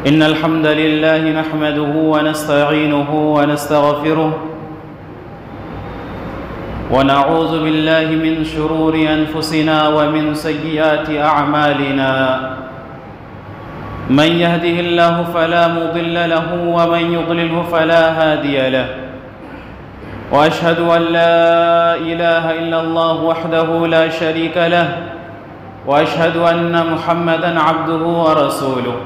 إن الحمد لله نحمده ونستعينه ونستغفره ونعوذ بالله من شرور أنفسنا ومن سيئات أعمالنا من يهده الله فلا مضل له ومن يضلله فلا هادي له وأشهد أن لا إله إلا الله وحده لا شريك له وأشهد أن محمدًا عبده ورسوله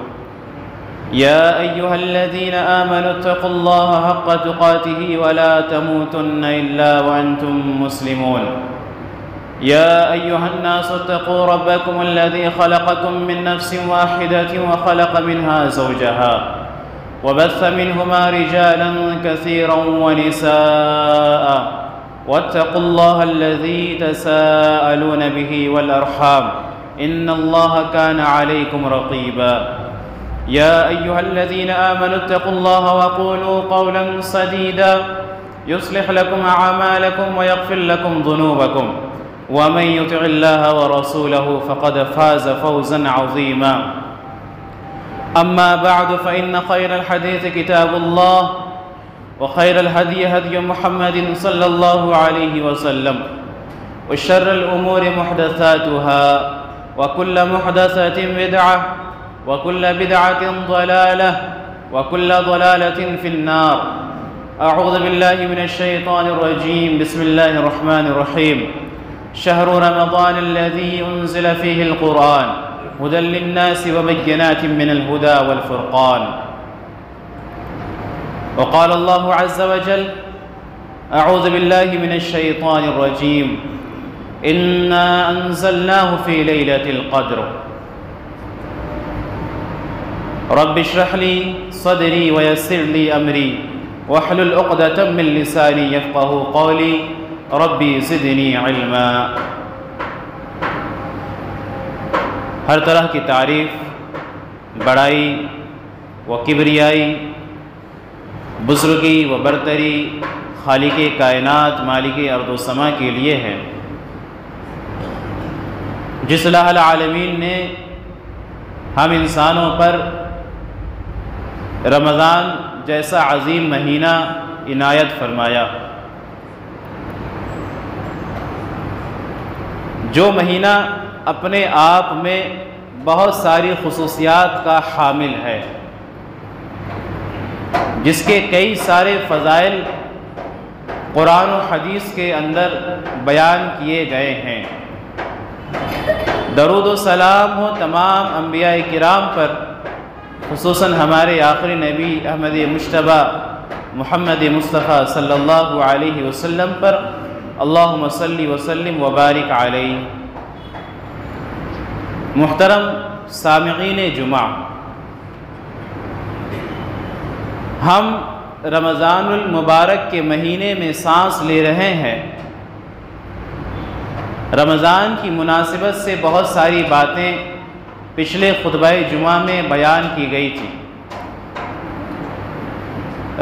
يا أيها الذين آمنوا اتقوا الله حق تقاته ولا تموتن إلا وأنتم مسلمون يا أيها الناس اتقوا ربكم الذي خلقكم من نفس واحدة وخلق منها زوجها وبث منهما رجالا كثيرا ونساء واتقوا الله الذي تساءلون به والأرحام إن الله كان عليكم رقيبا يا أيها الذين آمنوا اتقوا الله وقولوا قولا سديدا يصلح لكم أعمالكم ويغفر لكم ذنوبكم ومن يطع الله ورسوله فقد فاز فوزا عظيما أما بعد فإن خير الحديث كتاب الله وخير الهدي هدي محمد صلى الله عليه وسلم وشر الأمور محدثاتها وكل محدثة بدعة وكل بدعة ضلالة وكل ضلالة في النار أعوذ بالله من الشيطان الرجيم بسم الله الرحمن الرحيم شهر رمضان الذي أنزل فيه القرآن هدى للناس وبينات من الهدى والفرقان وقال الله عز وجل أعوذ بالله من الشيطان الرجيم إنا أنزلناه في ليلة القدر رب اشرح لي صدري ويسر لي أمري واحلل عقدة من لساني يفقه قولي ربي زدني علما۔ ہر طرح کی تعریف، بڑائی و کبریائی، بزرگی و برتری خالق کائنات مالک ارض و سما کے لیے ہے، جس الہ العالمین نے ہم انسانوں پر رمضان جیسا عظیم مہینہ عنایت فرمایا، جو مہینہ اپنے آپ میں بہت ساری خصوصیات کا حامل ہے، جس کے کئی سارے فضائل قرآن و حدیث کے اندر بیان کیے گئے ہیں۔ درود و سلام ہو تمام انبیاء کرام پر، خصوصاً ہمارے آخری نبی احمد مجتبیٰ محمد مصطفیٰ صلی اللہ علیہ وسلم پر، اللہم صلی وسلم وبارک علیہ۔ محترم سامعین جمعہ، ہم رمضان المبارک کے مہینے میں سانس لے رہے ہیں۔ رمضان کی مناسبت سے بہت ساری باتیں پچھلے خطبہ جمعہ میں بیان کی گئی تھی۔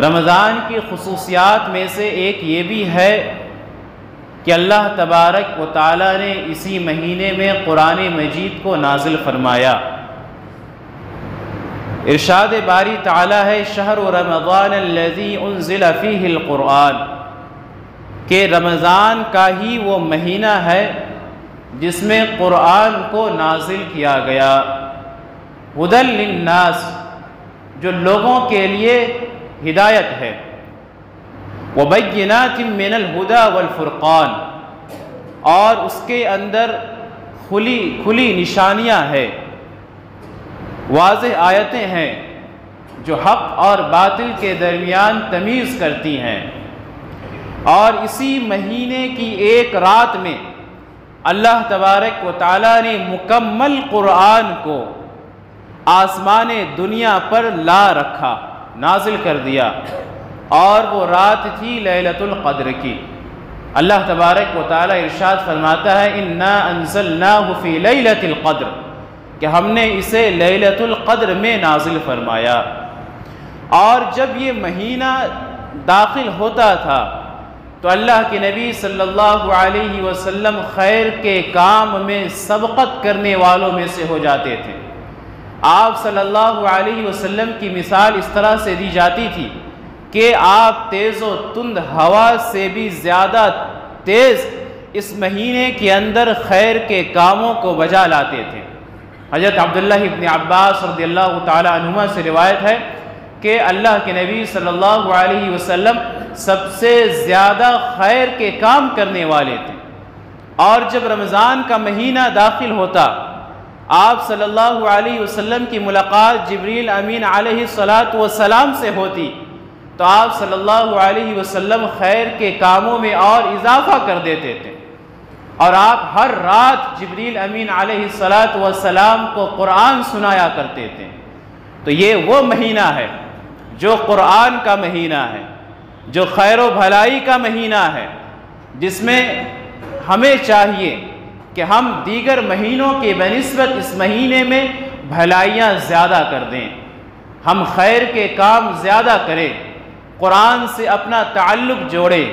رمضان کی خصوصیات میں سے ایک یہ بھی ہے کہ اللہ تبارک و تعالی نے اسی مہینے میں قرآن مجید کو نازل فرمایا۔ ارشاد باری تعالی ہے شہر رمضان الذی انزل فیہ القرآن، کہ رمضان کا ہی وہ مہینہ ہے جس میں قرآن کو نازل کیا گیا، ہدی للناس، جو لوگوں کے لیے ہدایت ہے، وبینات من الہدی والفرقان، اور اس کے اندر کھلی نشانیاں ہیں، واضح آیتیں ہیں جو حق اور باطل کے درمیان تمیز کرتی ہیں۔ اور اسی مہینے کی ایک رات میں اللہ تبارک و تعالیٰ نے مکمل قرآن کو آسمان دنیا پر لا رکھا، نازل کر دیا، اور وہ رات تھی لیلۃ القدر کی۔ اللہ تبارک و تعالیٰ ارشاد فرماتا ہے انا انزلناہ فی لیلۃ القدر، کہ ہم نے اسے لیلۃ القدر میں نازل فرمایا۔ اور جب یہ مہینہ داخل ہوتا تھا تو اللہ کے نبی صلی اللہ علیہ وسلم خیر کے کام میں سبقت کرنے والوں میں سے ہو جاتے تھے۔ آپ صلی اللہ علیہ وسلم کی مثال اس طرح سے دی جاتی تھی کہ آپ تیز و تند ہوا سے بھی زیادہ تیز اس مہینے کے اندر خیر کے کاموں کو بجا لاتے تھے۔ حضرت عبداللہ ابن عباس رضی اللہ تعالی عنہما سے روایت ہے کہ اللہ کے نبی صلی اللہ علیہ وسلم سب سے زیادہ خیر کے کام کرنے والے تھے، اور جب رمضان کا مہینہ داخل ہوتا آپ صلی اللہ علیہ وسلم کی ملاقات جبریل امین علیہ السلام سے ہوتی تو آپ صلی اللہ علیہ وسلم خیر کے کاموں میں اور اضافہ کر دیتے تھے، اور آپ ہر رات جبریل امین علیہ السلام کو قرآن سنایا کرتے تھے۔ تو یہ وہ مہینہ ہے جو قرآن کا مہینہ ہے، جو خیر و بھلائی کا مہینہ ہے، جس میں ہمیں چاہیے کہ ہم دیگر مہینوں کے بنسبت اس مہینے میں بھلائیاں زیادہ کر دیں، ہم خیر کے کام زیادہ کریں، قرآن سے اپنا تعلق جوڑیں،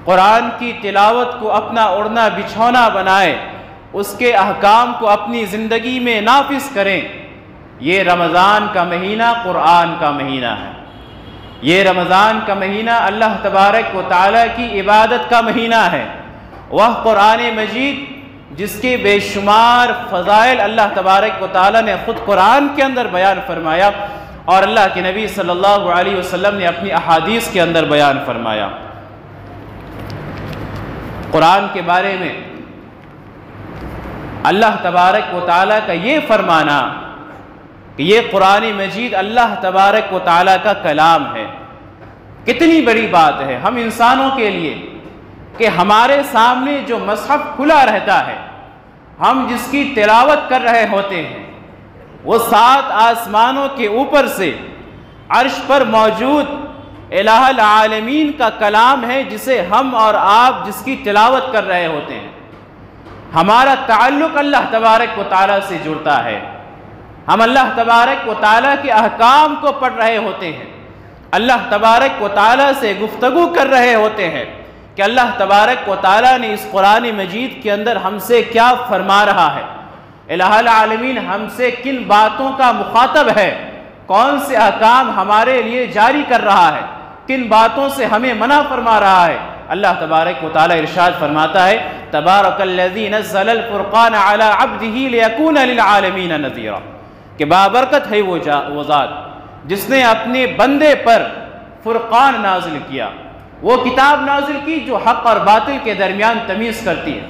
قرآن کی تلاوت کو اپنا اڑنا بچھونا بنائیں، اس کے احکام کو اپنی زندگی میں نافذ کریں۔ یہ رمضان کا مہینہ قرآن کا مہینہ ہے، یہ رمضان کا مہینہ اللہ تبارک و تعالیٰ کی عبادت کا مہینہ ہے۔ وہ قرآن مجید جس کے بے شمار فضائل اللہ تبارک و تعالیٰ نے خود قرآن کے اندر بیان فرمایا، اور اللہ کے نبی صلی اللہ علیہ وسلم نے اپنی احادیث کے اندر بیان فرمایا۔ قرآن کے بارے میں اللہ تبارک و تعالیٰ کا یہ فرمانا کہ یہ قرآن مجید اللہ تبارک و تعالیٰ کا کلام ہے، کتنی بڑی بات ہے ہم انسانوں کے لیے کہ ہمارے سامنے جو مصحف کھلا رہتا ہے، ہم جس کی تلاوت کر رہے ہوتے ہیں، وہ 7 آسمانوں کے اوپر سے عرش پر موجود الہ العالمین کا کلام ہے، جسے ہم اور آپ جس کی تلاوت کر رہے ہوتے ہیں۔ ہمارا تعلق اللہ تبارک و تعالیٰ سے جڑتا ہے، ہم اللہ تبارک و تعالیٰ کے احکام کو پڑھ رہے ہوتے ہیں، اللہ تبارک و تعالیٰ سے گفتگو کر رہے ہوتے ہیں کہ اللہ تبارک و تعالیٰ نے اس قرآن مجید کے اندر ہم سے کیا فرما رہا ہے، الہ العالمین ہم سے کن باتوں کا مخاطب ہے، کون سے احکام ہمارے لیے جاری کر رہا ہے، کن باتوں سے ہمیں منع فرما رہا ہے۔ اللہ تبارک و تعالیٰ ارشاد فرماتا ہے تبارک الذی نزل الفرقان علی عبدہ لیکون للعالمین نذیرا، کہ بابرکت ہے وہ ذات جس نے اپنے بندے پر فرقان نازل کیا، وہ کتاب نازل کی جو حق اور باطل کے درمیان تمیز کرتی ہے،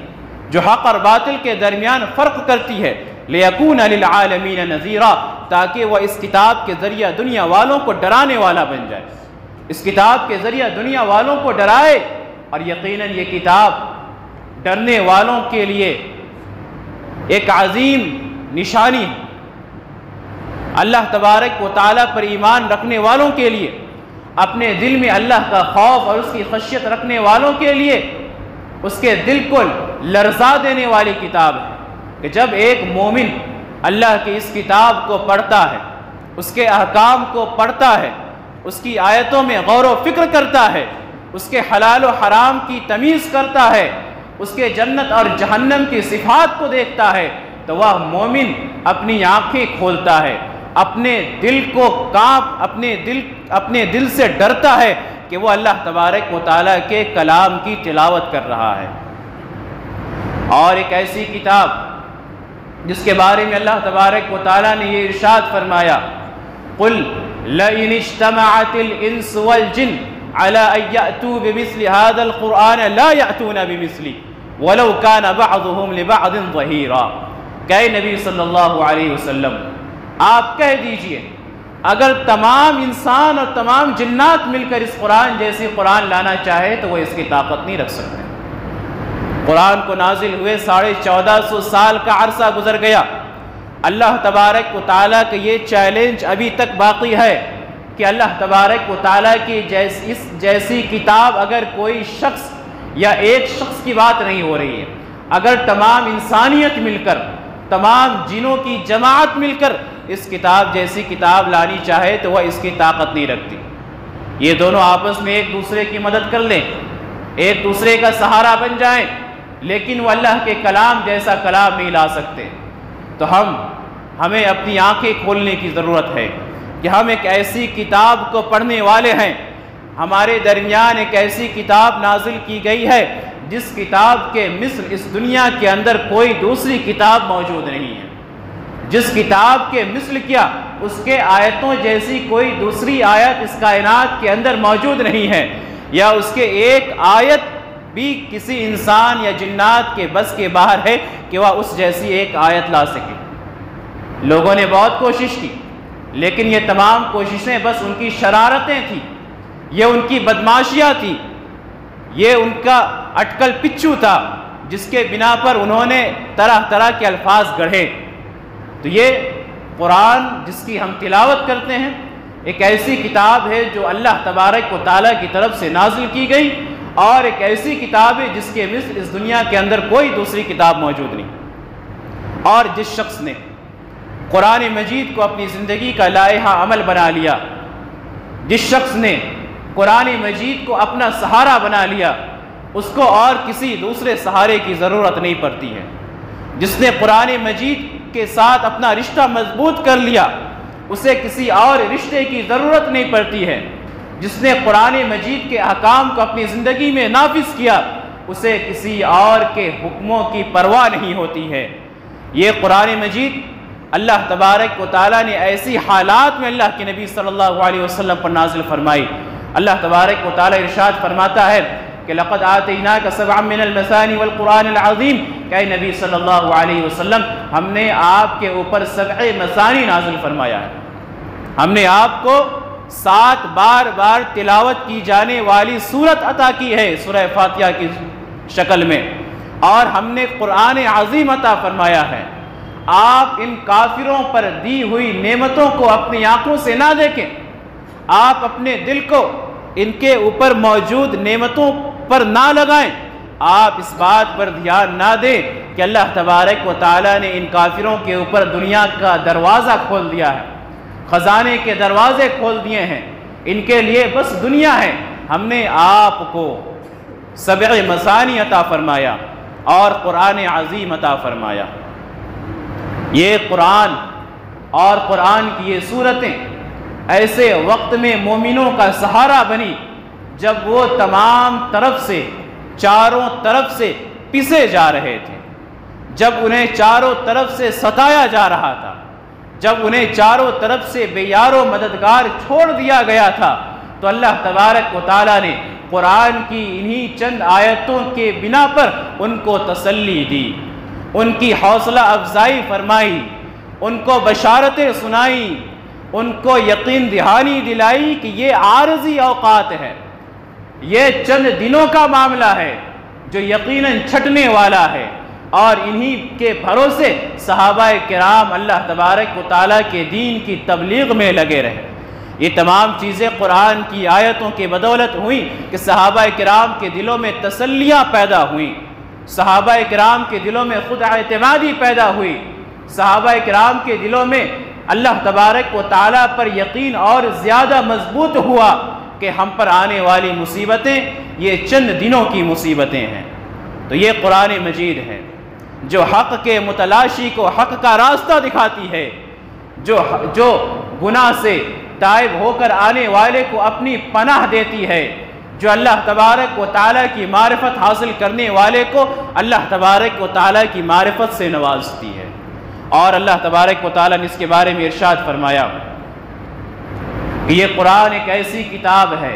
جو حق اور باطل کے درمیان فرق کرتی ہے، لیکون للعالمین نذیرا، تاکہ وہ اس کتاب کے ذریعہ دنیا والوں کو ڈرانے والا بن جائے، اس کتاب کے ذریعہ دنیا والوں کو ڈرائے۔ اور یقیناً یہ کتاب ڈرنے والوں کے لیے ایک عظیم نشانی ہے، اللہ تبارک و تعالیٰ پر ایمان رکھنے والوں کے لیے، اپنے دل میں اللہ کا خوف اور اس کی خشیت رکھنے والوں کے لیے اس کے دل کو لرزا دینے والی کتاب ہے کہ جب ایک مومن اللہ کی اس کتاب کو پڑھتا ہے، اس کے احکام کو پڑھتا ہے، اس کی آیتوں میں غور و فکر کرتا ہے، اس کے حلال و حرام کی تمیز کرتا ہے، اس کے جنت اور جہنم کی صفات کو دیکھتا ہے، تو وہ مومن اپنی آنکھیں کھولتا ہے، اپنے دل کو اپنے دل سے ڈرتا ہے کہ وہ اللہ تبارک و تعالیٰ کے کلام کی تلاوت کر رہا ہے۔ اور ایک ایسی کتاب جس کے بارے میں اللہ تبارک و تعالیٰ نے یہ ارشاد فرمایا قُلْ لَئِنِ اجْتَمَعَتِ الْإِنسُ وَالْجِنُّ عَلَىٰ أَن يَأْتُوا بِمِثْلِ هَٰذَا الْقُرْآنِ لَا يَأْتُونَ بِمِثْلِهِ وَلَوْ كَانَ بَعْضُهُمْ لِبَعْضٍ ظَهِيرًا، کہ نبی صلی اللہ علیہ وسلم آپ کہہ دیجئے اگر تمام انسان اور تمام جنات مل کر اس قرآن جیسی قرآن لانا چاہے تو وہ اس کی طاقت نہیں رکھ سکتے۔ قرآن کو نازل ہوئے 1450 سال کا عرصہ گزر گیا، اللہ تبارک و تعالیٰ کا یہ چیلنج ابھی تک باقی ہے کہ اللہ تبارک و تعالیٰ کی اس جیسی کتاب اگر کوئی شخص یا ایک شخص کی بات نہیں ہو رہی ہے، اگر تمام انسانیت مل کر، تمام جنوں کی جماعت مل کر اس کتاب جیسی کتاب لانی چاہے تو وہ اس کی طاقت نہیں رکھتی۔ یہ دونوں آپس میں ایک دوسرے کی مدد کر لیں، ایک دوسرے کا سہارا بن جائیں، لیکن وہ اللہ کے کلام جیسا کلام نہیں لا سکتے۔ تو ہمیں اپنی آنکھیں کھولنے کی ضرورت ہے کہ ہم ایک ایسی کتاب کو پڑھنے والے ہیں، ہمارے درمیان ایک ایسی کتاب نازل کی گئی ہے جس کتاب کے مثل اس دنیا کے اندر کوئی دوسری کتاب موجود نہیں ہے، جس کتاب کے مثل کیا اس کے آیتوں جیسی کوئی دوسری آیت اس کائنات کے اندر موجود نہیں ہے، یا اس کے ایک آیت بھی کسی انسان یا جنات کے بس کے باہر ہے کہ وہ اس جیسی ایک آیت لا سکے۔ لوگوں نے بہت کوشش کی، لیکن یہ تمام کوششیں بس ان کی شرارتیں تھیں، یہ ان کی بدماشیاں تھیں، یہ ان کا اٹکل پچھو تھا جس کے بنا پر انہوں نے طرح طرح کے الفاظ گڑھے۔ تو یہ قرآن جس کی ہم تلاوت کرتے ہیں ایک ایسی کتاب ہے جو اللہ تبارک و تعالیٰ کی طرف سے نازل کی گئی، اور ایک ایسی کتاب ہے جس کے مثل اس دنیا کے اندر کوئی دوسری کتاب موجود نہیں۔ اور جس شخص نے قرآن مجید کو اپنی زندگی کا لائحہ عمل بنا لیا، جس شخص نے قرآن مجید کو اپنا سہارا بنا لیا، اس کو اور کسی دوسرے سہارے کی ضرورت نہیں پڑتی ہے۔ جس نے قرآن مجید کے ساتھ اپنا رشتہ مضبوط کر لیا، اسے کسی اور رشتے کی ضرورت نہیں پڑتی ہے۔ جس نے قرآن مجید کے احکام کو اپنی زندگی میں نافذ کیا، اسے کسی اور کے حکموں کی پرواہ نہیں ہوتی ہے۔ یہ قرآن مجید اللہ تبارک و تعالیٰ نے ایسی حالات میں اللہ کے نبی صلی اللہ علیہ وسلم پر نازل فرمائی۔ اللہ تبارک و تعالیٰ ارشاد فرماتا ہے کہ لقد آتیناک سبعا من المثانی والقرآن العظیم، کہ اے نبی صلی اللہ علیہ وسلم ہم نے آپ کے اوپر 7 مثانی نازل فرمایا ہے، ہم نے آپ کو 7 بار بار تلاوت کی جانے والی سورت عطا کی ہے سورہ فاتحہ کی شکل میں، اور ہم نے قرآن عظیم عطا فرمایا ہے۔ آپ ان کافروں پر دی ہوئی نعمتوں کو اپنی آنکھوں سے نہ دیکھیں، آپ اپنے دل کو ان کے اوپر موجود نعمتوں پر نہ لگائیں، آپ اس بات پر دھیان نہ دیں کہ اللہ تبارک و تعالیٰ نے ان کافروں کے اوپر دنیا کا دروازہ کھول دیا ہے، خزانے کے دروازے کھول دیے ہیں، ان کے لیے بس دنیا ہے۔ ہم نے آپ کو 7 مثانی عطا فرمایا اور قرآن عظیم عطا فرمایا۔ یہ قرآن اور قرآن کی یہ صورتیں ایسے وقت میں مومنوں کا سہارا بنی جب وہ تمام طرف سے، چاروں طرف سے پسے جا رہے تھے، جب انہیں چاروں طرف سے ستایا جا رہا تھا، جب انہیں چاروں طرف سے بے یار و مددگار چھوڑ دیا گیا تھا، تو اللہ تبارک و تعالیٰ نے قرآن کی انہی چند آیتوں کے بنا پر ان کو تسلی دی، ان کی حوصلہ افزائی فرمائی، ان کو بشارتیں سنائی، ان کو یقین دہانی دلائی کہ یہ عارضی اوقات ہے، یہ چند دنوں کا معاملہ ہے جو یقیناً چھٹنے والا ہے، اور انہی کے بھروسے صحابہ کرام اللہ تبارک و تعالیٰ کے دین کی تبلیغ میں لگے رہے۔ یہ تمام چیزیں قرآن کی آیتوں کے بدولت ہوئیں کہ صحابہ کرام کے دلوں میں تسلیاں پیدا ہوئیں، صحابہ کرام کے دلوں میں خود اعتمادی پیدا ہوئی، صحابہ کرام کے دلوں میں اللہ تبارک و تعالیٰ پر یقین اور زیادہ مضبوط ہوا کہ ہم پر آنے والی مصیبتیں یہ چند دنوں کی مصیبتیں ہیں۔ تو یہ قرآن مجید ہے جو حق کے متلاشی کو حق کا راستہ دکھاتی ہے، جو گناہ سے تائب ہو کر آنے والے کو اپنی پناہ دیتی ہے، جو اللہ تبارک و تعالیٰ کی معرفت حاصل کرنے والے کو اللہ تبارک و تعالیٰ کی معرفت سے نوازتی ہے۔ اور اللہ تبارک و تعالیٰ نے اس کے بارے میں ارشاد فرمایا کہ یہ قرآن ایک ایسی کتاب ہے،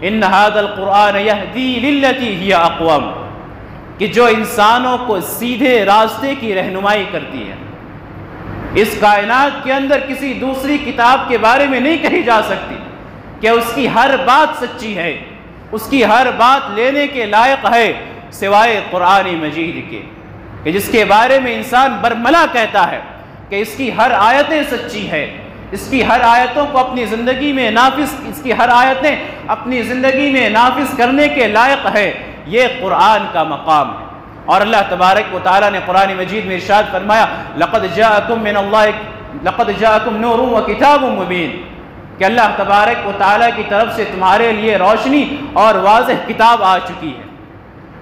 ان ھذا القرآن یہدی للتی ہی اقوم، کہ جو انسانوں کو سیدھے راستے کی رہنمائی کرتی ہے۔ اس کائنات کے اندر کسی دوسری کتاب کے بارے میں نہیں کہی جا سکتی کہ اس کی ہر بات سچی ہے، اس کی ہر بات لینے کے لائق ہے، سوائے قرآن مجید کے، کہ جس کے بارے میں انسان برملا کہتا ہے کہ اس کی ہر آیتیں سچی ہے، اس کی ہر آیتوں کو اپنی زندگی میں نافذ، اس کی ہر آیتیں اپنی زندگی میں نافذ کرنے کے لائق ہے۔ یہ قرآن کا مقام ہے۔ اور اللہ تبارک و تعالیٰ نے قرآن مجید میں ارشاد فرمایا لقد جاءکم نور و کتاب مبین، کہ اللہ تبارک و تعالیٰ کی طرف سے تمہارے لیے روشنی اور واضح کتاب آ چکی ہے۔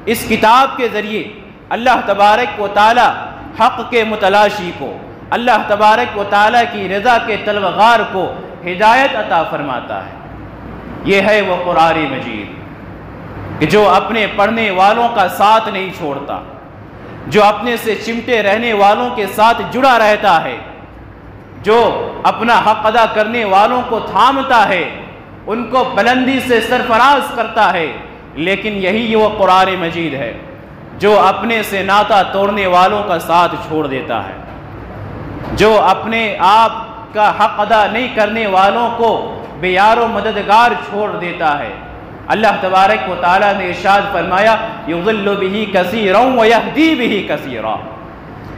اس کتاب کے ذریعے اللہ تبارک و تعالیٰ حق کے متلاشی کو، اللہ تبارک و تعالیٰ کی رضا کے طلبگار کو ہدایت عطا فرماتا ہے۔ یہ ہے وہ قرآن مجید کہ جو اپنے پڑھنے والوں کا ساتھ نہیں چھوڑتا، جو اپنے سے چمٹے رہنے والوں کے ساتھ جڑا رہتا ہے، جو اپنا حق ادا کرنے والوں کو تھامتا ہے، ان کو بلندی سے سرفراز کرتا ہے۔ لیکن یہی وہ قرآن مجید ہے جو اپنے سے ناطہ توڑنے والوں کا ساتھ چھوڑ دیتا ہے، جو اپنے آپ کا حق ادا نہیں کرنے والوں کو بے یار و مددگار چھوڑ دیتا ہے۔ اللہ تبارک و تعالیٰ نے ارشاد فرمایا یضل بہ کثیرا ویہدی بہ کثیرا،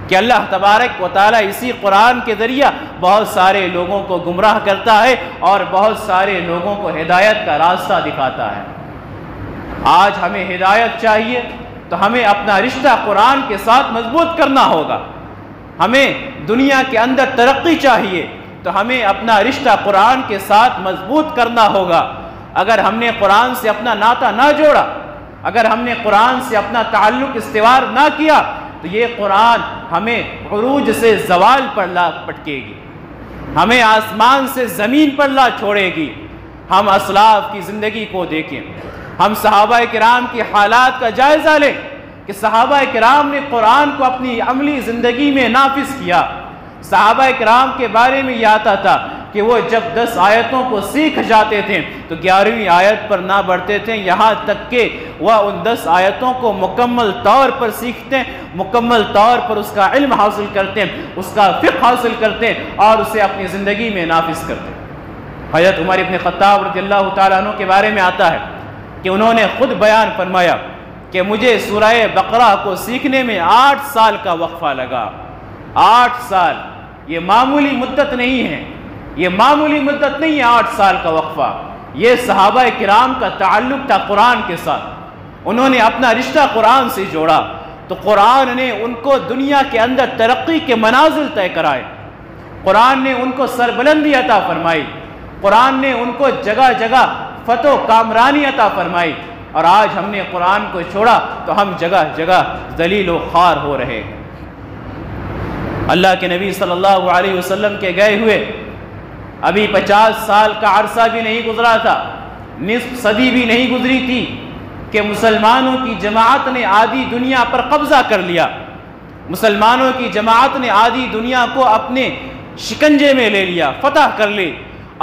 کہ اللہ تبارک و تعالیٰ اسی قرآن کے ذریعہ بہت سارے لوگوں کو گمراہ کرتا ہے اور بہت سارے لوگوں کو ہدایت کا راستہ دکھاتا ہے۔ آج ہمیں ہدایت چاہیے تو ہمیں اپنا رشتہ قرآن کے ساتھ مضبوط کرنا ہوگا۔ ہمیں دنیا کے اندر ترقی چاہیے تو ہمیں اپنا رشتہ قرآن کے ساتھ مضبوط کرنا ہوگا۔ اگر ہم نے قرآن سے اپنا ناطہ نہ جوڑا، اگر ہم نے قرآن سے اپنا تعلق استوار نہ کیا تو یہ قرآن ہمیں عروج سے زوال پر لا پٹکے گی، ہمیں آسمان سے زمین پر لا چھوڑے گی۔ ہم اسلاف کی زندگی کو دیکھیں، ہم صحابہ کرام کی حالات کا جائزہ لیں کہ صحابہ کرام نے قرآن کو اپنی عملی زندگی میں نافذ کیا۔ صحابہ کرام کے بارے میں یہ آتا تھا کہ وہ جب 10 آیتوں کو سیکھ جاتے تھے تو 11ویں آیت پر نہ بڑھتے تھے، یہاں تک کہ وہ ان 10 آیتوں کو مکمل طور پر سیکھتے، مکمل طور پر اس کا علم حاصل کرتے، اس کا فقہ حاصل کرتے اور اسے اپنی زندگی میں نافذ کرتے۔ حضرت عمر بن خطاب رضی اللہ تعالیٰ عنہ کے بارے میں آتا ہے کہ انہوں نے خود بیان فرمایا کہ مجھے سورہ بقرہ کو سیکھنے میں 8 سال کا وقفہ لگا۔ 8 سال، یہ معمولی مدت نہیں ہے، یہ معمولی مدت نہیں ہے 8 سال کا وقفہ۔ یہ صحابہ کرام کا تعلق تھا قرآن کے ساتھ، انہوں نے اپنا رشتہ قرآن سے جوڑا تو قرآن نے ان کو دنیا کے اندر ترقی کے منازل طے کرائے، قرآن نے ان کو سربلندی عطا فرمائی، قرآن نے ان کو جگہ جگہ فتح و کامرانی عطا فرمائی۔ اور آج ہم نے قرآن کو چھوڑا تو ہم جگہ جگہ ذلیل و خوار ہو رہے ہیں۔ اللہ کے نبی صلی اللہ علیہ وسلم کے گئے ہوئے ابھی 50 سال کا عرصہ بھی نہیں گزرا تھا، نصف صدی بھی نہیں گزری تھی کہ مسلمانوں کی جماعت نے آدھی دنیا پر قبضہ کر لیا، مسلمانوں کی جماعت نے آدھی دنیا کو اپنے شکنجے میں لے لیا، فتح کر لی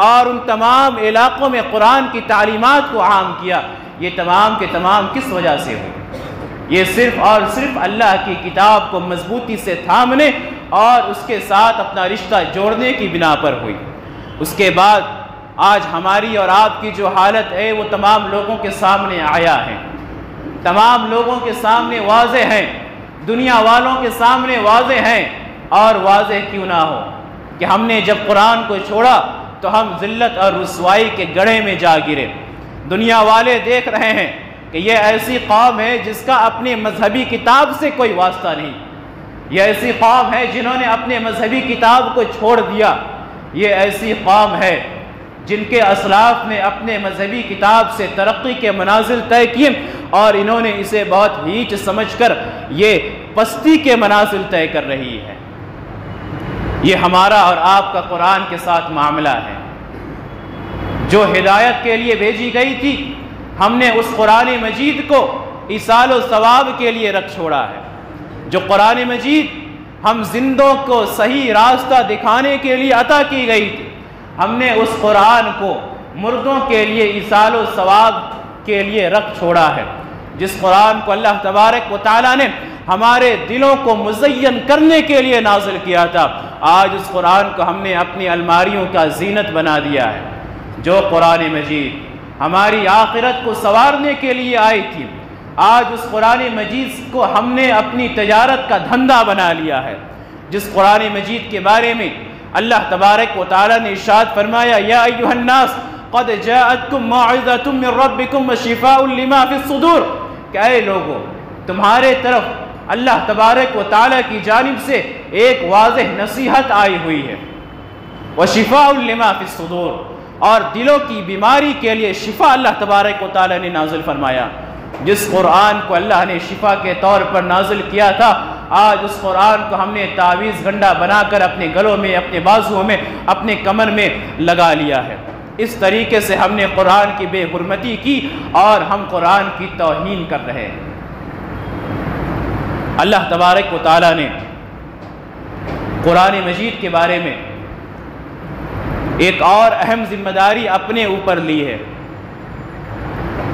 اور ان تمام علاقوں میں قرآن کی تعلیمات کو عام کیا۔ یہ تمام کے تمام کس وجہ سے ہوئی؟ یہ صرف اور صرف اللہ کی کتاب کو مضبوطی سے تھامنے اور اس کے ساتھ اپنا رشتہ جوڑنے کی بنا پر ہوئی۔ اس کے بعد آج ہماری اور آپ کی جو حالت ہے وہ تمام لوگوں کے سامنے آیا ہے، تمام لوگوں کے سامنے واضح ہیں، دنیا والوں کے سامنے واضح ہیں۔ اور واضح کیوں نہ ہو کہ ہم نے جب قرآن کو چھوڑا تو ہم ذلت اور رسوائی کے گڑھے میں جا گرے۔ دنیا والے دیکھ رہے ہیں کہ یہ ایسی قوم ہے جس کا اپنے مذہبی کتاب سے کوئی واسطہ نہیں، یہ ایسی قوم ہے جنہوں نے اپنے مذہبی کتاب کو چھوڑ دیا، یہ ایسی قوم ہے جن کے اسلاف نے اپنے مذہبی کتاب سے ترقی کے منازل طے کیے اور انہوں نے اسے بہت ہیچ سمجھ کر یہ پستی کے منازل طے کر رہی ہے۔ یہ ہمارا اور آپ کا قرآن کے ساتھ معاملہ ہے۔ جو ہدایت کے لیے بھیجی گئی تھی ہم نے اس قرآن مجید کو ایصال و ثواب کے لیے رکھ چھوڑا ہے۔ جو قرآن مجید ہم زندوں کو صحیح راستہ دکھانے کے لیے عطا کی گئی تھی، ہم نے اس قرآن کو مردوں کے لیے ایصال و ثواب کے لیے رکھ چھوڑا ہے۔ جس قرآن کو اللہ تبارک و تعالیٰ نے ہمارے دلوں کو مزین کرنے کے لیے نازل کیا تھا، آج اس قرآن کو ہم نے اپنی الماریوں کا زینت بنا دیا ہے۔ جو قرآن مجید ہماری آخرت کو سنوارنے کے لیے آئی تھی، آج اس قرآن مجید کو ہم نے اپنی تجارت کا دھندا بنا لیا ہے۔ جس قرآن مجید کے بارے میں اللہ تبارک و تعالیٰ نے ارشاد فرمایا یا ایھا الناس قد جاءتکم موعظۃ من ربکم وشفاء لما فی الصدور، کہ اے لوگو تمہارے طرف اللہ تبارک و تعالیٰ کی جانب سے ایک واضح نصیحت آئی ہوئی ہے، وشفاء لما فی الصدور، اور دلوں کی بیماری کے لیے شفا اللہ تبارک و تعالیٰ نے نازل فرمایا۔ جس قرآن کو اللہ نے شفا کے طور پر نازل کیا تھا آج اس قرآن کو ہم نے تعویذ گنڈا بنا کر اپنے گلوں میں، اپنے بازوؤں میں، اپنے کمر میں لگا لیا ہے۔ اس طریقے سے ہم نے قرآن کی بے حرمتی کی اور ہم قرآن کی توہین کر رہے ہیں۔ اللہ تبارک و تعالیٰ نے قرآن مجید کے بارے میں ایک اور اہم ذمہ داری اپنے اوپر لی ہے۔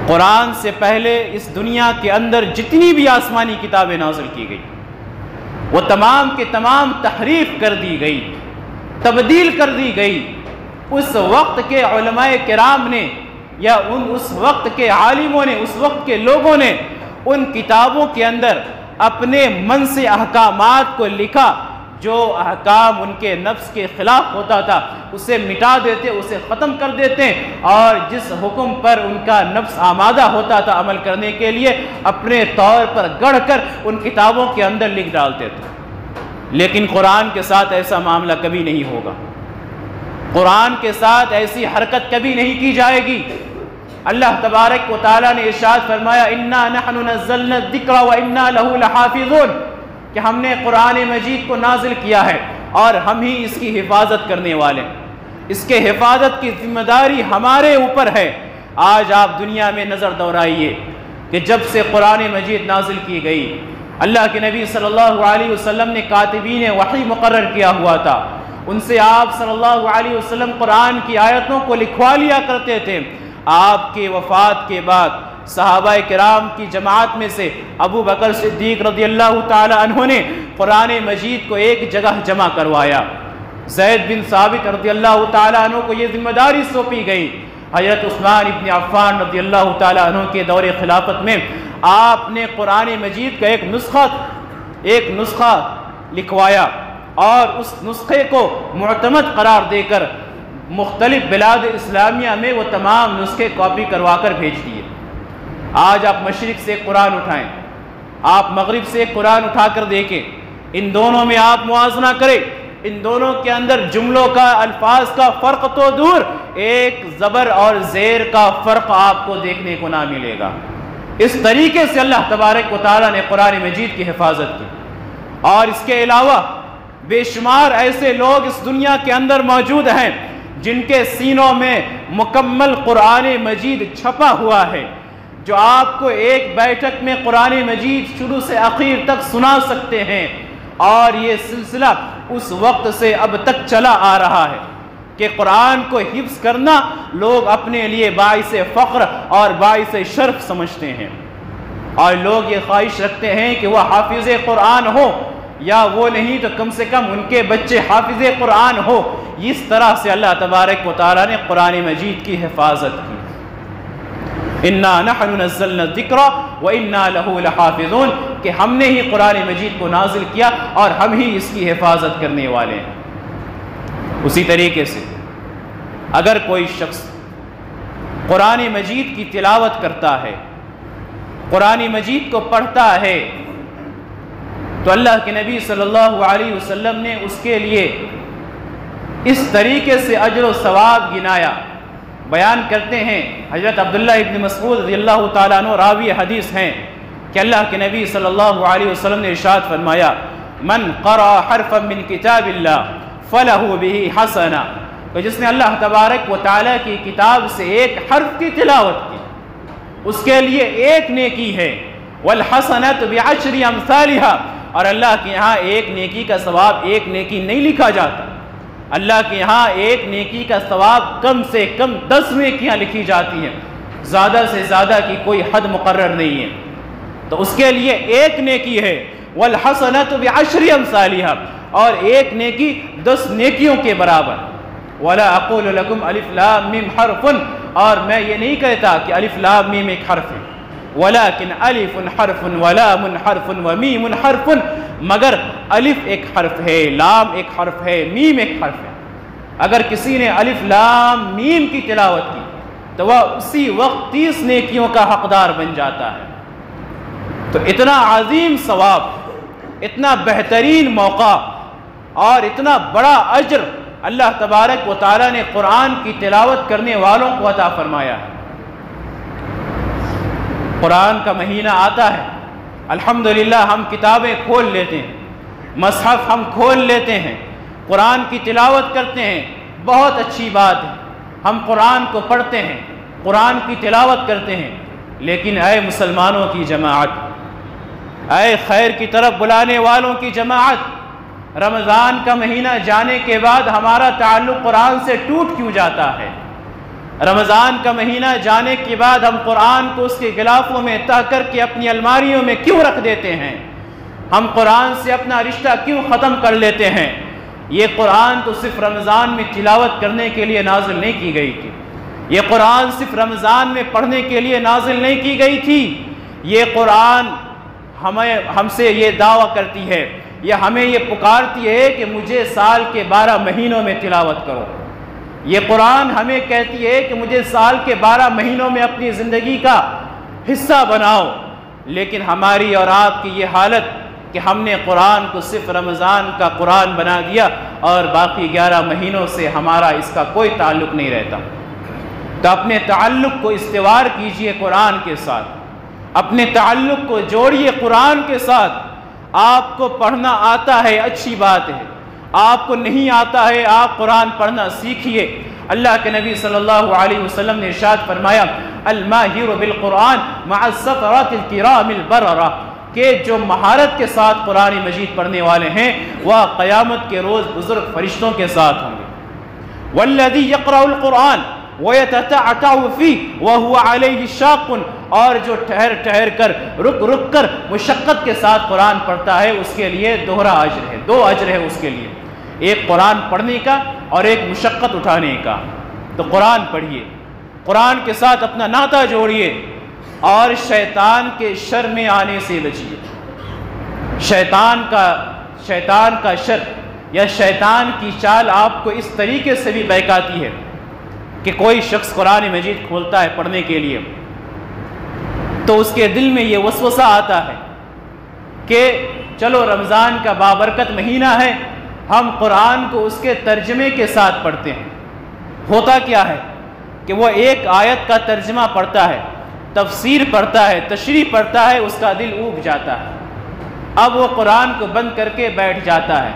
قرآن سے پہلے اس دنیا کے اندر جتنی بھی آسمانی کتابیں نازل کی گئی وہ تمام کے تمام تحریف کر دی گئی، تبدیل کر دی گئی۔ اس وقت کے علماء کرام نے یا اس وقت کے عالموں نے، اس وقت کے لوگوں نے ان کتابوں کے اندر اپنے من سے احکامات کو لکھا، جو احکام ان کے نفس کے خلاف ہوتا تھا اسے مٹا دیتے، اسے ختم کر دیتے، اور جس حکم پر ان کا نفس آمادہ ہوتا تھا عمل کرنے کے لیے اپنے طور پر گڑھ کر ان کتابوں کے اندر لکھ ڈالتے تھے۔ لیکن قرآن کے ساتھ ایسا معاملہ کبھی نہیں ہوگا، قرآن کے ساتھ ایسی حرکت کبھی نہیں کی جائے گی۔ اللہ تبارک و تعالیٰ نے ارشاد فرمایا اِنَّا نَحْنُ نَزَّلْنَا الذِّكْرَ وَإِنَّا لَهُ لَحَافِظُونَ، کہ ہم نے قرآن مجید کو نازل کیا ہے اور ہم ہی اس کی حفاظت کرنے والے ہیں۔ اس کے حفاظت کی ذمہ داری ہمارے اوپر ہے۔ آج آپ دنیا میں نظر دوڑائیے کہ جب سے قرآن مجید نازل کی گئی، اللہ کے نبی صلی اللہ علیہ وسلم نے کاتبین وحی مقرر کیا ہوا تھا، ان سے آپ صلی اللہ علیہ وسلم قرآن کی آیتوں کو لکھوا لیا کرتے تھے۔ آپ کے وفات کے بعد صحابہ کرام کی جماعت میں سے ابو بکر صدیق رضی اللہ تعالی عنہ نے قرآن مجید کو ایک جگہ جمع کروایا۔ زید بن ثابت رضی اللہ تعالی عنہ کو یہ ذمہ داری سونپی گئی۔ حضرت عثمان ابن عفان رضی اللہ تعالی عنہ کے دور خلافت میں آپ نے قرآن مجید کا ایک نسخہ لکھوایا اور اس نسخے کو معتمد قرار دے کر مختلف بلاد اسلامیہ میں وہ تمام نسخے کاپی کروا کر بھیج دیے۔ آج آپ مشرق سے قرآن اٹھائیں، آپ مغرب سے قرآن اٹھا کر دیکھیں، ان دونوں میں آپ موازنہ کریں، ان دونوں کے اندر جملوں کا، الفاظ کا فرق تو دور، ایک زبر اور زیر کا فرق آپ کو دیکھنے کو نہ ملے گا۔ اس طریقے سے اللہ تبارک و تعالیٰ نے قرآن مجید کی حفاظت کی۔ اور اس کے علاوہ بے شمار ایسے لوگ اس دنیا کے اندر موجود ہیں جن کے سینوں میں مکمل قرآن مجید چھپا ہوا ہے، جو آپ کو ایک بیٹھک میں قرآن مجید شروع سے آخر تک سنا سکتے ہیں۔ اور یہ سلسلہ اس وقت سے اب تک چلا آ رہا ہے کہ قرآن کو حفظ کرنا لوگ اپنے لیے باعث فخر اور باعث شرف سمجھتے ہیں، اور لوگ یہ خواہش رکھتے ہیں کہ وہ حافظ قرآن ہو، یا وہ نہیں تو کم سے کم ان کے بچے حافظ قرآن ہو۔ اس طرح سے اللہ تبارک و تعالیٰ نے قرآن مجید کی حفاظت کی۔ اِنَّا نَحْنُ نَزَّلْنَا الذِّكْرَ وَإِنَّا لَهُ لَحَافِظُونَ، کہ ہم نے ہی قرآن مجید کو نازل کیا اور ہم ہی اس کی حفاظت کرنے والے ہیں۔ اسی طریقے سے اگر کوئی شخص قرآن مجید کی تلاوت کرتا ہے، قرآن مجید کو پڑھتا ہے، تو اللہ کے نبی صلی اللہ علیہ وسلم نے اس کے لیے اس طریقے سے اجر و ثواب گنایا۔ بیان کرتے ہیں حضرت عبداللہ ابن مسعود رضی اللہ تعالیٰ عنہ راوی حدیث ہیں کہ اللہ کے نبی صلی اللہ علیہ وسلم نے ارشاد فرمایا من قرأ حرفا من کتاب اللہ فلہ بہ حسنہ، تو جس نے اللہ تبارک و تعالیٰ کی کتاب سے ایک حرف کی تلاوت کی اس کے لیے ایک نیکی ہے۔ والحسنۃ بعشر امثالها، اور اللہ کے یہاں ایک نیکی کا ثواب ایک نیکی نہیں لکھا جاتا، اللہ کے یہاں ایک نیکی کا ثواب کم سے کم 10 نیکیاں لکھی جاتی ہیں، زیادہ سے زیادہ کی کوئی حد مقرر نہیں ہے، تو اس کے لیے ایک نیکی ہے۔ والحسنۃ بعشر امثالها، اور ایک نیکی 10 نیکیوں کے برابر۔ ولا اقول لکم الف لام میم حرف، اور میں یہ نہیں کہتا کہ الف لام میم ایک حرف ہے، ولیکن الف حرف ولام حرف ومیم حرف، مگر الف ایک حرف ہے، لام ایک حرف ہے، میم ایک حرف ہے۔ اگر کسی نے الف لام میم کی تلاوت کی تو وہ اسی وقت 30 نیکیوں کا حقدار بن جاتا ہے۔ تو اتنا عظیم ثواب، اتنا بہترین موقع اور اتنا بڑا اجر اللہ تبارک و تعالیٰ نے قرآن کی تلاوت کرنے والوں کو عطا فرمایا ہے۔ قرآن کا مہینہ آتا ہے الحمدللہ ہم کتابیں کھول لیتے ہیں، مصحف ہم کھول لیتے ہیں، قرآن کی تلاوت کرتے ہیں، بہت اچھی بات ہے، ہم قرآن کو پڑھتے ہیں، قرآن کی تلاوت کرتے ہیں، لیکن اے مسلمانوں کی جماعت، اے خیر کی طرف بلانے والوں کی جماعت، رمضان کا مہینہ جانے کے بعد ہمارا تعلق قرآن سے ٹوٹ کیوں جاتا ہے؟ رمضان کا مہینہ جانے کے بعد ہم قرآن کو اس کے غلافوں میں تہ کر کے اپنی الماریوں میں کیوں رکھ دیتے ہیں؟ ہم قرآن سے اپنا رشتہ کیوں ختم کر لیتے ہیں؟ یہ قرآن تو صرف رمضان میں تلاوت کرنے کے لیے نازل نہیں کی گئی تھی، یہ قرآن صرف رمضان میں پڑھنے کے لیے نازل نہیں کی گئی تھی، یہ قرآن ہم سے یہ دعویٰ کرتی ہے، ہمیں یہ پکارتی ہے کہ مجھے سال کے 12 مہینوں میں تلاوت کرو۔ یہ قرآن ہمیں کہتی ہے کہ مجھے سال کے 12 مہینوں میں اپنی زندگی کا حصہ بناؤ، لیکن ہماری اور آپ کی یہ حالت کہ ہم نے قرآن کو صرف رمضان کا قرآن بنا دیا اور باقی 11 مہینوں سے ہمارا اس کا کوئی تعلق نہیں رہتا۔ تو اپنے تعلق کو استوار کیجئے قرآن کے ساتھ، اپنے تعلق کو جوڑیے قرآن کے ساتھ۔ آپ کو پڑھنا آتا ہے اچھی بات ہے، آپ کو نہیں آتا ہے آپ قرآن پڑھنا سیکھیے۔ اللہ کے نبی صلی اللہ علیہ وسلم نے ارشاد فرمایا الماہر بالقرآن مع السفرات الکرام البررہ، کہ جو مہارت کے ساتھ قرآن مجید پڑھنے والے ہیں وہ قیامت کے روز بزرگ فرشتوں کے ساتھ ہوں گے۔ والذی یقرأ القرآن وَيَتَتَعْتَعُ فِيهِ وَهُوَ عَلَيْهِ شَاقٌ، اور جو ٹھہر کر رک کر مشقت کے ساتھ قرآن پڑھتا ہے اس کے لیے دوہرا اجر ہے، 2 اجر ہے اس کے لیے، ایک قرآن پڑھنے کا اور ایک مشقت اٹھانے کا۔ تو قرآن پڑھیے، قرآن کے ساتھ اپنا ناطہ جوڑیے اور شیطان کے شر میں آنے سے بچیے۔ شیطان کا شر یا شیطان کی چال آپ کو اس طریقے سے بھی بہکاتی ہے کہ کوئی شخص قرآن مجید کھولتا ہے پڑھنے کے لیے تو اس کے دل میں یہ وسوسہ آتا ہے کہ چلو رمضان کا بابرکت مہینہ ہے، ہم قرآن کو اس کے ترجمے کے ساتھ پڑھتے ہیں۔ ہوتا کیا ہے کہ وہ ایک آیت کا ترجمہ پڑھتا ہے، تفسیر پڑھتا ہے، تشریح پڑھتا ہے، اس کا دل اوب جاتا ہے، اب وہ قرآن کو بند کر کے بیٹھ جاتا ہے۔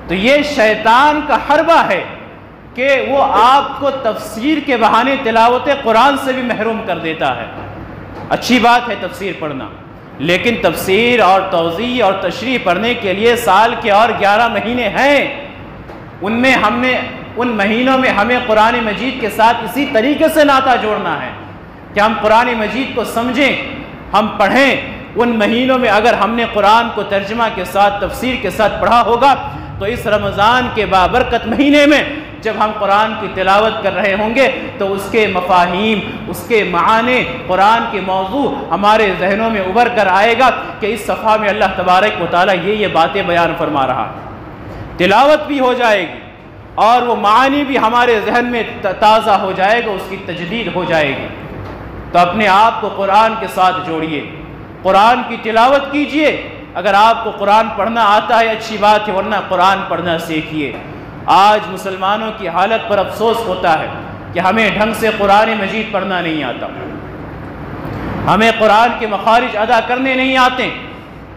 تو یہ شیطان کا حربہ ہے کہ وہ آپ کو تفسیر کے بہانے تلاوت قرآن سے بھی محروم کر دیتا ہے۔ اچھی بات ہے تفسیر پڑھنا، لیکن تفسیر اور توضیح اور تشریح پڑھنے کے لیے سال کے اور 11 مہینے ہیں، ان مہینوں میں ہمیں قرآن مجید کے ساتھ اسی طریقے سے ناطہ جوڑنا ہے کہ ہم قرآن مجید کو سمجھیں، ہم پڑھیں۔ ان مہینوں میں اگر ہم نے قرآن کو ترجمہ کے ساتھ تفسیر کے ساتھ پڑھا ہوگا تو اس رمضان کے بابرکت مہینے میں جب ہم قرآن کی تلاوت کر رہے ہوں گے تو اس کے مفاہیم، اس کے معانی، قرآن کے موضوع ہمارے ذہنوں میں ابھر کر آئے گا کہ اس صفحہ میں اللہ تبارک و تعالیٰ یہ باتیں بیان فرما رہا ہے۔ تلاوت بھی ہو جائے گی اور وہ معانی بھی ہمارے ذہن میں تازہ ہو جائے گا، اس کی تجدید ہو جائے گی۔ تو اپنے آپ کو قرآن کے ساتھ جوڑیے، قرآن کی تلاوت کیجئے۔ اگر آپ کو قرآن پڑھنا آتا ہے اچھی بات ہے، ورنہ قرآن پڑھنا سیکھیے۔ آج مسلمانوں کی حالت پر افسوس ہوتا ہے کہ ہمیں ڈھنگ سے قرآن مجید پڑھنا نہیں آتا، ہمیں قرآن کے مخارج ادا کرنے نہیں آتے،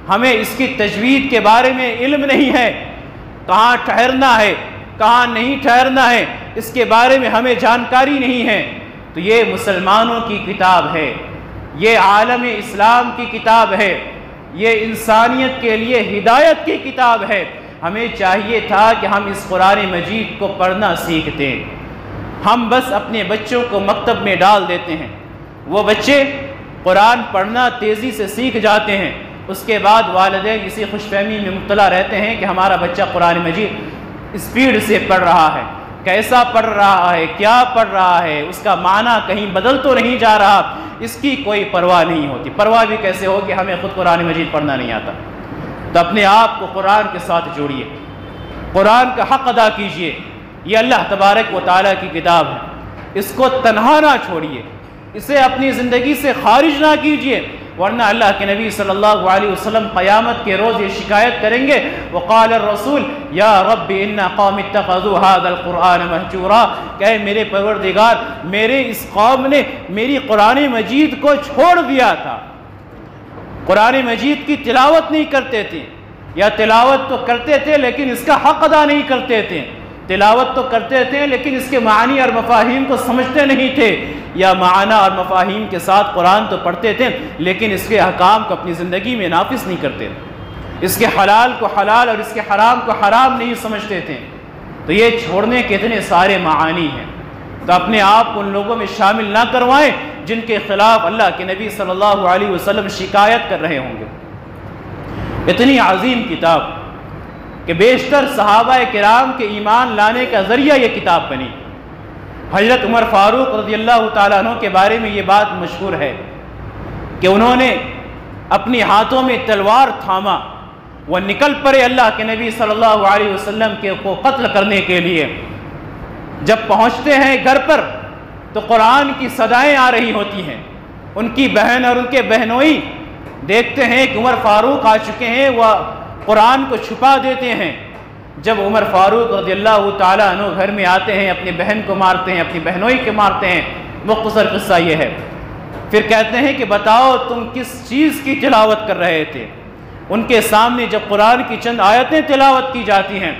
ہمیں اس کی تجوید کے بارے میں علم نہیں ہے، کہاں ٹھہرنا ہے کہاں نہیں ٹھہرنا ہے اس کے بارے میں ہمیں جانکاری نہیں ہے۔ تو یہ مسلمانوں کی کتاب ہے، یہ عالم اسلام کی کتاب ہے، یہ انسانیت کے لیے ہدایت کی کتاب ہے۔ ہمیں چاہیے تھا کہ ہم اس قرآن مجید کو پڑھنا سیکھتے، ہم بس اپنے بچوں کو مکتب میں ڈال دیتے ہیں، وہ بچے قرآن پڑھنا تیزی سے سیکھ جاتے ہیں، اس کے بعد والدین اسی خوش فہمی میں مبتلا رہتے ہیں کہ ہمارا بچہ قرآن مجید اسپیڈ سے پڑھ رہا ہے، کیسا پڑھ رہا ہے، کیا پڑھ رہا ہے، اس کا معنی کہیں بدل تو نہیں جا رہا، اس کی کوئی پرواہ نہیں ہوتی۔ پرواہ بھی کیسے ہو کہ ہمیں خود قرآن مجید پڑھنا نہیں آتا۔ تو اپنے آپ کو قرآن کے ساتھ جوڑیے، قرآن کا حق ادا کیجئے۔ یہ اللہ تبارک و تعالیٰ کی کتاب ہے، اس کو تنہا نہ چھوڑیے، اسے اپنی زندگی سے خارج نہ کیجئے، ورنہ اللہ کے نبی صلی اللہ علیہ وسلم قیامت کے روز یہ شکایت کریں گے، وقال الرسول یا رب ان قوم اتخذوا هذا القرآن مہجورا، کہ میرے پروردگار میرے اس قوم نے میری قرآن مجید کو چھوڑ دیا تھا، قرآن مجید کی تلاوت نہیں کرتے تھے، یا تلاوت تو کرتے تھے لیکن اس کا حق ادا نہیں کرتے تھے، تلاوت تو کرتے تھے لیکن اس کے معنی اور مفاہیم کو سمجھتے نہیں تھے، یا معنی اور مفاہیم کے ساتھ قرآن تو پڑھتے تھے لیکن اس کے احکام کو اپنی زندگی میں نافذ نہیں کرتے تھے، اس کے حلال کو حلال اور اس کے حرام کو حرام نہیں سمجھتے تھے۔ تو یہ چھوڑنے کے اتنے سارے معانی ہیں، تو اپنے آپ کو ان لوگوں میں شامل نہ کروائیں جن کے خلاف اللہ کے نبی صلی اللہ علیہ وسلم شکایت کر رہے ہوں گے۔ اتنی عظیم کتاب کہ بیشتر صحابہ کرام کے ایمان لانے کا ذریعہ یہ کتاب بنی۔ حضرت عمر فاروق رضی اللہ تعالیٰ عنہ کے بارے میں یہ بات مشہور ہے کہ انہوں نے اپنے ہاتھوں میں تلوار تھاما، وہ نکل پڑے اللہ کے نبی صلی اللہ علیہ وسلم کو قتل کرنے کے لیے۔ جب پہنچتے ہیں گھر پر تو قرآن کی صدائیں آ رہی ہوتی ہیں، ان کی بہن اور ان کے بہنوئی دیکھتے ہیں کہ عمر فاروق آ چکے ہیں، وہ قرآن کو چھپا دیتے ہیں۔ جب عمر فاروق رضی اللہ تعالیٰ عنہ گھر میں آتے ہیں، اپنی بہن کو مارتے ہیں، اپنی بہنوئی کو مارتے ہیں۔ مختصر قصہ یہ ہے۔ پھر کہتے ہیں کہ بتاؤ تم کس چیز کی تلاوت کر رہے تھے؟ ان کے سامنے جب قرآن کی چند آیتیں تلاوت کی جاتی ہیں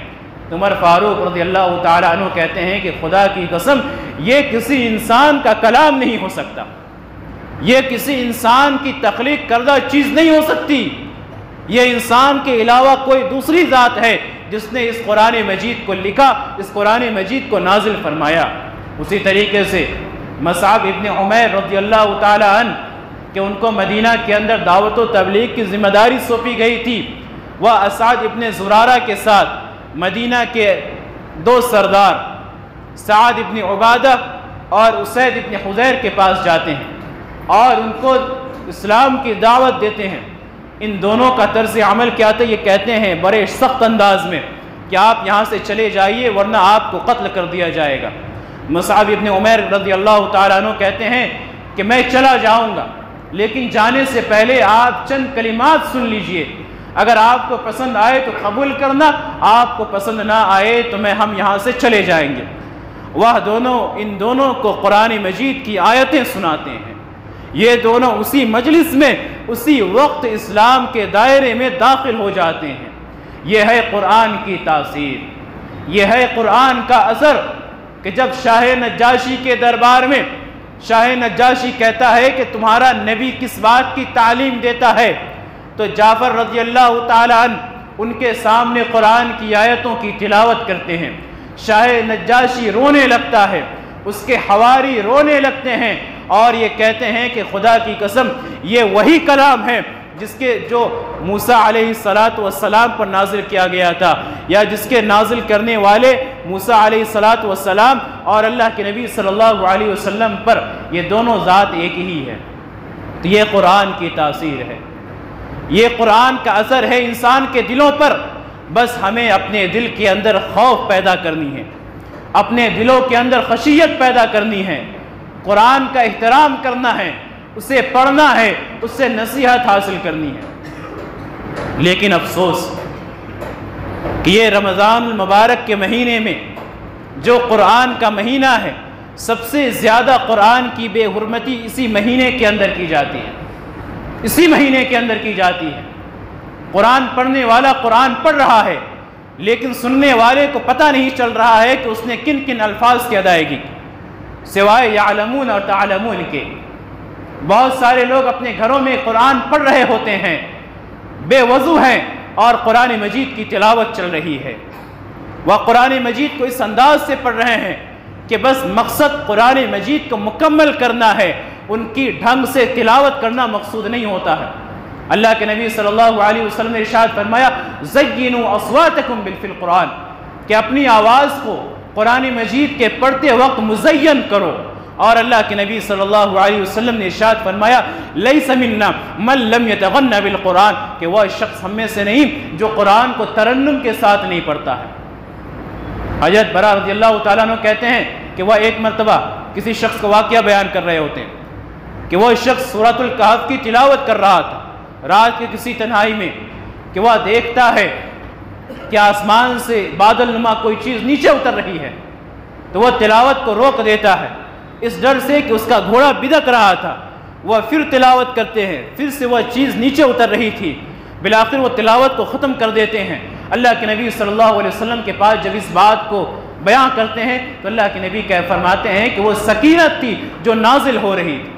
تو عمر فاروق رضی اللہ تعالیٰ عنہ کہتے ہیں کہ خدا کی قسم یہ کسی انسان کا کلام نہیں ہو سکتا، یہ کسی انسان کی تخلیق کردہ چیز نہیں ہو سکتی، یہ انسان کے علاوہ کوئی دوسری ذات ہے جس نے اس قرآن مجید کو لکھا، اس قرآن مجید کو نازل فرمایا۔ اسی طریقے سے مصعب ابن عمیر رضی اللہ تعالیٰ عنہ کہ ان کو مدینہ کے اندر دعوت و تبلیغ کی ذمہ داری سونپی گئی تھی، وہ اسعد ابن زرارہ کے ساتھ مدینہ کے دو سردار سعد ابن عبادہ اور اسید ابن حضیر کے پاس جاتے ہیں اور ان کو اسلام کی دعوت دیتے ہیں۔ ان دونوں کا طرز عمل کیا تھا؟ یہ کہتے ہیں بڑے سخت انداز میں کہ آپ یہاں سے چلے جائیے ورنہ آپ کو قتل کر دیا جائے گا۔ مصعب ابن عمیر رضی اللہ تعالیٰ عنہ کہتے ہیں کہ میں چلا جاؤں گا لیکن جانے سے پہلے آپ چند کلمات سن لیجئے، اگر آپ کو پسند آئے تو قبول کرنا، آپ کو پسند نہ آئے تو ہم یہاں سے چلے جائیں گے۔ وہ دونوں ان دونوں کو قرآن مجید کی آیتیں سناتے ہیں۔ یہ دونوں اسی مجلس میں اسی وقت اسلام کے دائرے میں داخل ہو جاتے ہیں۔ یہ ہے قرآن کی تاثیر، یہ ہے قرآن کا اثر کہ جب شاہ نجاشی کے دربار میں شاہ نجاشی کہتا ہے کہ تمہارا نبی کس بات کی تعلیم دیتا ہے تو جعفر رضی اللہ تعالیٰ عنہ ان کے سامنے قرآن کی آیتوں کی تلاوت کرتے ہیں۔ شاہ نجاشی رونے لگتا ہے، اس کے حواری رونے لگتے ہیں اور یہ کہتے ہیں کہ خدا کی قسم یہ وہی کلام ہے جس کے جو موسیٰ علیہ السلام پر نازل کیا گیا تھا، یا جس کے نازل کرنے والے موسیٰ علیہ السلام اور اللہ کے نبی صلی اللہ علیہ وسلم پر یہ دونوں ذات ایک ہی ہے۔ تو یہ قرآن کی تاثیر ہے، یہ قرآن کا اثر ہے انسان کے دلوں پر۔ بس ہمیں اپنے دل کے اندر خوف پیدا کرنی ہے، اپنے دلوں کے اندر خشیت پیدا کرنی ہے، قرآن کا احترام کرنا ہے، اسے پڑھنا ہے، اس سے نصیحت حاصل کرنی ہے۔ لیکن افسوس کہ یہ رمضان المبارک کے مہینے میں جو قرآن کا مہینہ ہے، سب سے زیادہ قرآن کی بے حرمتی اسی مہینے کے اندر کی جاتی ہے، اسی مہینے کے اندر کی جاتی ہے۔ قرآن پڑھنے والا قرآن پڑھ رہا ہے لیکن سننے والے کو پتہ نہیں چل رہا ہے کہ اس نے کن کن الفاظ کی ادائیگی سوائے یعلمون اور تعلمون کے۔ بہت سارے لوگ اپنے گھروں میں قرآن پڑھ رہے ہوتے ہیں، بے وضو ہیں اور قرآن مجید کی تلاوت چل رہی ہے۔ وہ قرآن مجید کو اس انداز سے پڑھ رہے ہیں کہ بس مقصد قرآن مجید کو مکمل کرنا ہے، ان کی ڈھنگ سے تلاوت کرنا مقصود نہیں ہوتا ہے۔ اللہ کے نبی صلی اللہ علیہ وسلم نے ارشاد فرمایا زینوا اصواتکم بالفی القرآن، کہ اپنی آواز کو قرآن مجید کے پڑھتے وقت مزین کرو۔ اور اللہ کے نبی صلی اللہ علیہ وسلم نے ارشاد فرمایا لیس منا من لم یتغن بالقرآن، کہ وہ شخص ہم میں سے نہیں جو قرآن کو ترنم کے ساتھ نہیں پڑھتا ہے۔ حضرت برا رضی اللہ تعالیٰ عنہ کہتے ہیں کہ وہ ایک مرتبہ کسی شخص کو واقعہ بیان کر رہے ہوتے ہیں کہ وہ شخص سورۃ الکہف کی تلاوت کر رہا تھا رات کے کسی تنہائی میں، کہ وہ دیکھتا ہے کہ آسمان سے بادل نما کوئی چیز نیچے اتر رہی ہے، تو وہ تلاوت کو روک دیتا ہے اس ڈر سے کہ اس کا گھوڑا بدک رہا تھا۔ وہ پھر تلاوت کرتے ہیں، پھر سے وہ چیز نیچے اتر رہی تھی، بالآخر وہ تلاوت کو ختم کر دیتے ہیں۔ اللہ کے نبی صلی اللہ علیہ وسلم کے پاس جب اس بات کو بیان کرتے ہیں تو اللہ کے نبی کہہ فرماتے ہیں کہ وہ سکینت تھی جو نازل ہو رہی تھی۔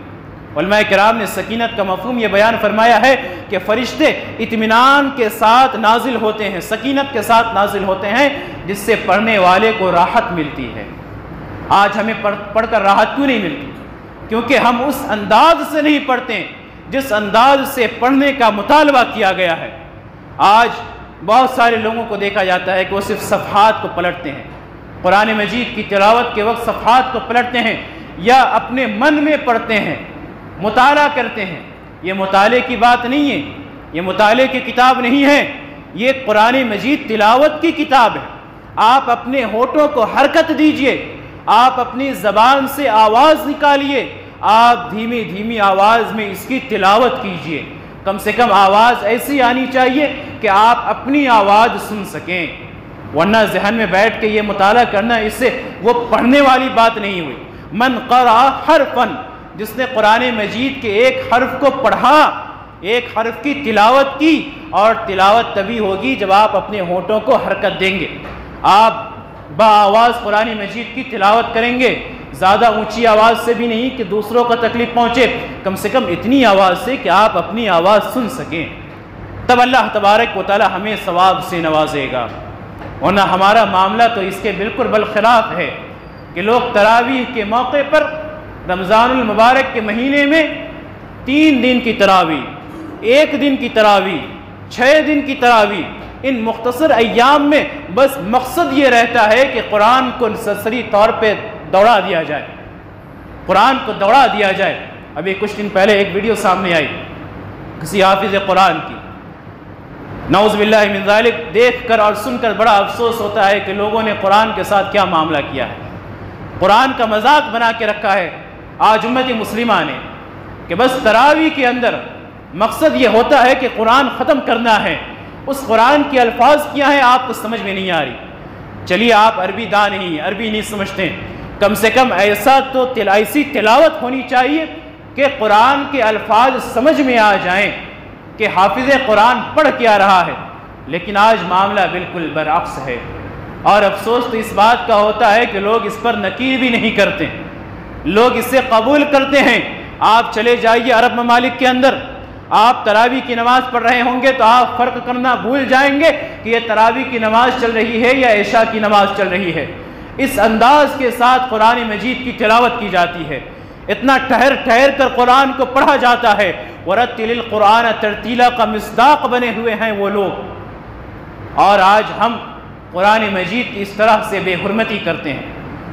علماء کرام نے سکینت کا مفہوم یہ بیان فرمایا ہے کہ فرشتے اطمینان کے ساتھ نازل ہوتے ہیں، سکینت کے ساتھ نازل ہوتے ہیں، جس سے پڑھنے والے کو راحت ملتی ہے۔ آج ہمیں پڑھ کر راحت کیوں نہیں ملتی؟ کیونکہ ہم اس انداز سے نہیں پڑھتے جس انداز سے پڑھنے کا مطالبہ کیا گیا ہے۔ آج بہت سارے لوگوں کو دیکھا جاتا ہے کہ وہ صرف صفحات کو پلٹتے ہیں، قرآن مجید کی تلاوت کے وقت صفحات کو پلٹتے ہیں یا اپنے من میں پڑھتے ہیں، مطالعہ کرتے ہیں۔ یہ مطالعے کی بات نہیں ہے، یہ مطالعے کی کتاب نہیں ہے، یہ قرآن مجید تلاوت کی کتاب ہے۔ آپ اپنے ہونٹوں کو حرکت دیجئے، آپ اپنی زبان سے آواز نکالیے، آپ دھیمی دھیمی آواز میں اس کی تلاوت کیجئے۔ کم سے کم آواز ایسی آنی چاہیے کہ آپ اپنی آواز سن سکیں، ورنہ ذہن میں بیٹھ کے یہ مطالعہ کرنا، اس سے وہ پڑھنے والی بات نہیں ہوئی۔ من قرأ حرفا، جس نے قرآن مجید کے ایک حرف کو پڑھا، ایک حرف کی تلاوت کی، اور تلاوت تبھی ہوگی جب آپ اپنے ہونٹوں کو حرکت دیں گے۔ آپ بآواز قرآن مجید کی تلاوت کریں گے، زیادہ اونچی آواز سے بھی نہیں کہ دوسروں کو تکلیف پہنچے، کم سے کم اتنی آواز سے کہ آپ اپنی آواز سن سکیں، تب اللہ تبارک و تعالی ہمیں ثواب سے نوازے گا۔ ورنہ ہمارا معاملہ تو اس کے بالکل بالخلاف ہے کہ لوگ تراویح کے موقع پر رمضان المبارک کے مہینے میں 3 دن کی تراویح، 1 دن کی تراویح، 6 دن کی تراویح، ان مختصر ایام میں بس مقصد یہ رہتا ہے کہ قرآن کو سرسری طور پہ دوڑا دیا جائے، قرآن کو دوڑا دیا جائے۔ ابھی کچھ دن پہلے ایک ویڈیو سامنے آئی کسی حافظ قرآن کی، نعوذ باللہ من ذالک، دیکھ کر اور سن کر بڑا افسوس ہوتا ہے کہ لوگوں نے قرآن کے ساتھ کیا معاملہ کیا ہے، قرآن کا مذاق بنا کے رکھا ہے آج امت مسلمہ نے، کہ بس تراویح کے اندر مقصد یہ ہوتا ہے کہ قرآن ختم کرنا ہے۔ اس قرآن کے الفاظ کیا ہیں آپ کو سمجھ میں نہیں آ رہی، چلیے آپ عربی دان نہیں ہیں، عربی نہیں سمجھتے، کم سے کم ایسی تلاوت ہونی چاہیے کہ قرآن کے الفاظ سمجھ میں آ جائیں کہ حافظ قرآن پڑھ کیا رہا ہے۔ لیکن آج معاملہ بالکل برعکس ہے، اور افسوس تو اس بات کا ہوتا ہے کہ لوگ اس پر نکیر بھی نہیں کرتے، لوگ اسے قبول کرتے ہیں۔ آپ چلے جائیے عرب ممالک کے اندر، آپ تراویح کی نماز پڑھ رہے ہوں گے تو آپ فرق کرنا بھول جائیں گے کہ یہ تراویح کی نماز چل رہی ہے یا عشاء کی نماز چل رہی ہے۔ اس انداز کے ساتھ قرآن مجید کی تلاوت کی جاتی ہے، اتنا ٹھہر ٹھہر کر قرآن کو پڑھا جاتا ہے۔ وَرَتِّلِ الْقُرْآنَ تَرْتِيلًا کا مصداق بنے ہوئے ہیں وہ لوگ، اور آج ہم قرآن مجید کی اس طرح سے بے حرمتی کرتے ہیں،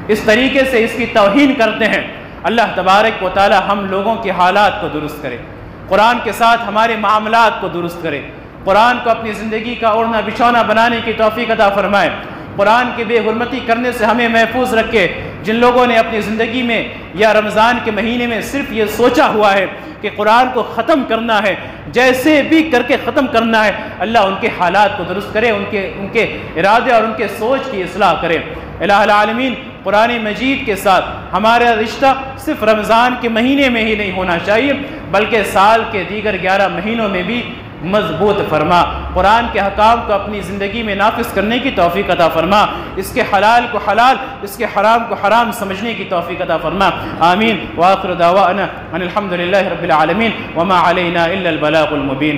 اس طریقے سے اس کی توہین کرتے ہیں۔ اللہ تبارک و تعالی ہم لوگوں کے حالات کو درست کرے، قرآن کے ساتھ ہمارے معاملات کو درست کرے، قرآن کو اپنی زندگی کا اوڑھنا بچھونا بنانے کی توفیق عطا فرمائے، قرآن کی بے حرمتی کرنے سے ہمیں محفوظ رکھے۔ جن لوگوں نے اپنی زندگی میں یا رمضان کے مہینے میں صرف یہ سوچا ہوا ہے کہ قرآن کو ختم کرنا ہے، جیسے بھی کر کے ختم کرنا ہے، اللہ ان کے حالات کو درست کرے، ان کے ارادے اور ان کے سوچ کی اصلاح کرے۔ الہ العالمین، قرآن مجید کے ساتھ ہمارا رشتہ صرف رمضان کے مہینے میں ہی نہیں ہونا چاہیے، بلکہ سال کے دیگر 11 مہینوں میں بھی مضبوط فرما۔ قرآن کے احکام کو اپنی زندگی میں نافذ کرنے کی توفیق عطا فرما، اس کے حلال کو حلال، اس کے حرام کو حرام سمجھنے کی توفیق عطا فرما۔ آمین۔ وآخر دعوانا ان الحمد للہ رب العالمین وما علینا الا البلاغ المبین۔